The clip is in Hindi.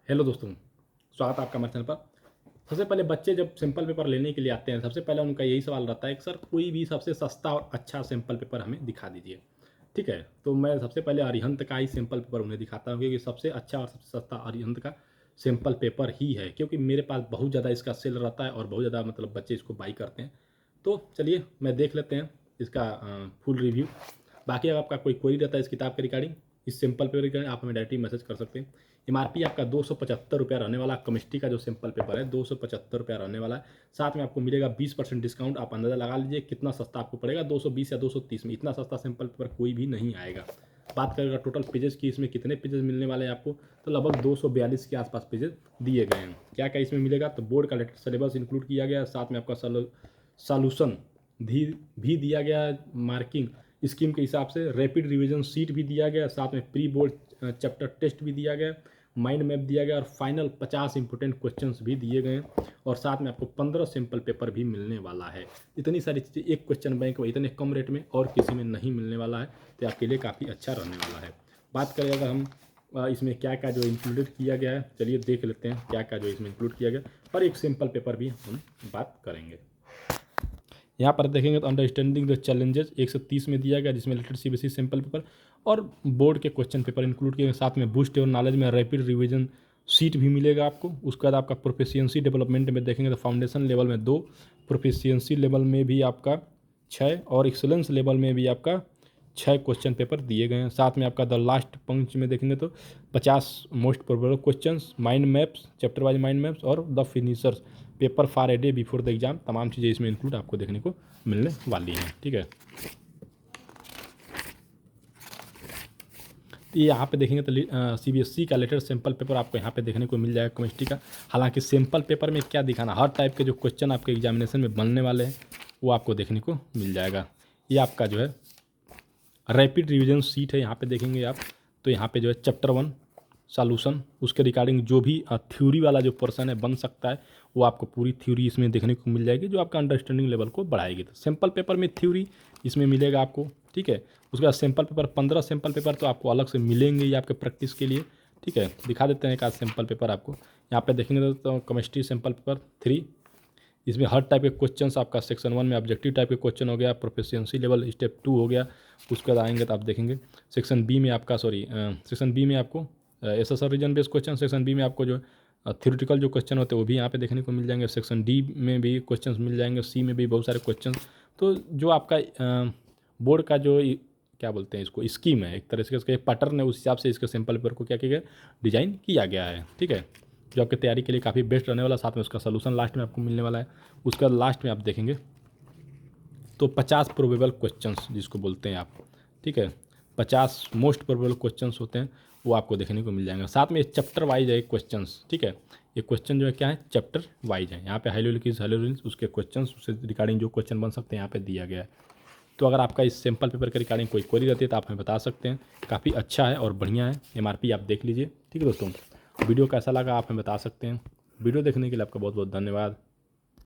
हेलो दोस्तों, स्वागत है आपका हमारे चैनल पर। सबसे पहले बच्चे जब सैंपल पेपर लेने के लिए आते हैं, सबसे पहले उनका यही सवाल रहता है कि सर कोई भी सबसे सस्ता और अच्छा सैंपल पेपर हमें दिखा दीजिए। ठीक है, तो मैं सबसे पहले अरिहंत का ही सैंपल पेपर उन्हें दिखाता हूँ, क्योंकि सबसे अच्छा और सबसे सस्ता अरिहंत का सैंपल पेपर ही है, क्योंकि मेरे पास बहुत ज़्यादा इसका सेल रहता है और बहुत ज़्यादा मतलब बच्चे इसको बाई करते हैं। तो चलिए मैं देख लेते हैं इसका फुल रिव्यू। बाकी अगर आपका कोई क्वेरी रहता है इस किताब के रिगार्डिंग, इस सैंपल पेपर के, आप हमें डायरेक्टली मैसेज कर सकते हैं। एमआरपी आपका 275 रुपया रहने वाला। केमिस्ट्री का जो सैंपल पेपर है 275 रुपया रहने वाला है। साथ में आपको मिलेगा 20% डिस्काउंट। आप अंदाजा लगा लीजिए कितना सस्ता आपको पड़ेगा, 220 या 230 में। इतना सस्ता सैंपल पेपर कोई भी नहीं आएगा। बात करेगा टोटल पेजेस की, इसमें कितने पेजेस मिलने वाले हैं आपको, तो लगभग 242 के आसपास पेजेस दिए गए हैं। क्या क्या इसमें मिलेगा, तो बोर्ड का लेटेस्ट सिलेबस इंक्लूड किया गया है, साथ में आपका सॉल्यूशन भी दिया गया है मार्किंग स्कीम के हिसाब से, रैपिड रिवीजन सीट भी दिया गया, साथ में प्री बोर्ड चैप्टर टेस्ट भी दिया गया, माइंड मैप दिया गया और फाइनल 50 इंपोर्टेंट क्वेश्चंस भी दिए गए हैं। और साथ में आपको 15 सैंपल पेपर भी मिलने वाला है। इतनी सारी चीज़ें एक क्वेश्चन बैंक में इतने कम रेट में और किसी में नहीं मिलने वाला है, तो आपके लिए काफ़ी अच्छा रहने वाला है। बात करें अगर हम इसमें क्या क्या जो इंक्लूडेड किया गया है, चलिए देख लेते हैं क्या क्या जो इसमें इंक्लूड किया गया, और एक सैंपल पेपर भी हम बात करेंगे। यहाँ पर देखेंगे तो अंडरस्टैंडिंग द चैलेंजेस 130 में दिया गया, जिसमें रिलेटेड सीबीएसई सैंपल पेपर और बोर्ड के क्वेश्चन पेपर इंक्लूड किए। साथ में बूस्ट योर नॉलेज में रैपिड रिवीजन सीट भी मिलेगा आपको। उसके बाद आपका प्रोफिशिएंसी डेवलपमेंट में देखेंगे तो फाउंडेशन लेवल में 2, प्रोफिशिएंसी लेवल में भी आपका 6 और एक्सलेंस लेवल में भी आपका 6 क्वेश्चन पेपर दिए गए हैं। साथ में आपका द लास्ट पंच में देखेंगे तो 50 most probable questions, mind maps, chapter wise mind maps और the finishers paper for a day before the exam, तमाम चीज़ें इसमें इंक्लूड आपको देखने को मिलने वाली हैं। ठीक है, तो यहाँ पे देखेंगे तो सीबीएसई का लेटेस्ट सैंपल पेपर आपको यहाँ पे देखने को मिल जाएगा केमिस्ट्री का। हालांकि सैंपल पेपर में क्या दिखाना, हर टाइप के जो क्वेश्चन आपके एग्जामिनेशन में बनने वाले हैं वो आपको देखने को मिल जाएगा। ये आपका जो है रैपिड रिवीजन सीट है, यहाँ पे देखेंगे आप तो यहाँ पे जो है चैप्टर 1 सॉल्यूशन, उसके रिगार्डिंग जो भी थ्योरी वाला जो पोर्सन है बन सकता है, वो आपको पूरी थ्योरी इसमें देखने को मिल जाएगी, जो आपका अंडरस्टैंडिंग लेवल को बढ़ाएगी। तो सैंपल पेपर में थ्योरी इसमें मिलेगा आपको। ठीक है, उसके बाद सैंपल पेपर 15 सैंपल पेपर तो आपको अलग से मिलेंगे ही आपके प्रैक्टिस के लिए। ठीक है, दिखा देते हैं एक आध सैंपल पेपर आपको। यहाँ पे देखेंगे तो केमिस्ट्री सैंपल पेपर 3, इसमें हर टाइप के क्वेश्चंस आपका सेक्शन 1 में ऑब्जेक्टिव टाइप के क्वेश्चन हो गया, प्रोफिशिएंसी लेवल स्टेप 2 हो गया। उसके बाद आएंगे तो आप देखेंगे सेक्शन बी में आपका सेक्शन बी में आपको SSR reason based question, section B में आपको जो थ्योरेटिकल जो क्वेश्चन होते हैं वो भी यहाँ पे देखने को मिल जाएंगे। सेक्शन डी में भी क्वेश्चन मिल जाएंगे, सी में भी बहुत सारे क्वेश्चन। तो जो आपका बोर्ड का जो क्या बोलते हैं इसको स्कीम है, एक तरह से इसका पैटर्न है, उस हिसाब से इसके सैंपल पेपर को क्या किया गया, डिजाइन किया गया है। ठीक है, जो आपकी तैयारी के लिए काफ़ी बेस्ट रहने वाला। साथ में उसका सोल्यूशन लास्ट में आपको मिलने वाला है। उसका लास्ट में आप देखेंगे तो 50 प्रोबेबल क्वेश्चंस जिसको बोलते हैं आप। ठीक है, 50 मोस्ट प्रोबेबल क्वेश्चंस होते हैं, वो आपको देखने को मिल जाएंगे। साथ में चैप्टर वाइज है क्वेश्चंस। ठीक है, ये क्वेश्चन जो है क्या है, चैप्टर वाइज है। यहाँ पे हाइलोलिक उसके क्वेश्चन, उससे रिगार्डिंग जो क्वेश्चन बन सकते हैं यहाँ पे दिया गया है। तो अगर आपका इस सैंपल पेपर के रिगार्डिंग कोई क्वेरी रहती है तो आप हमें बता सकते हैं। काफ़ी अच्छा है और बढ़िया है, एमआरपी आप देख लीजिए। ठीक है दोस्तों, वीडियो कैसा लगा आप हमें बता सकते हैं। वीडियो देखने के लिए आपका बहुत बहुत धन्यवाद।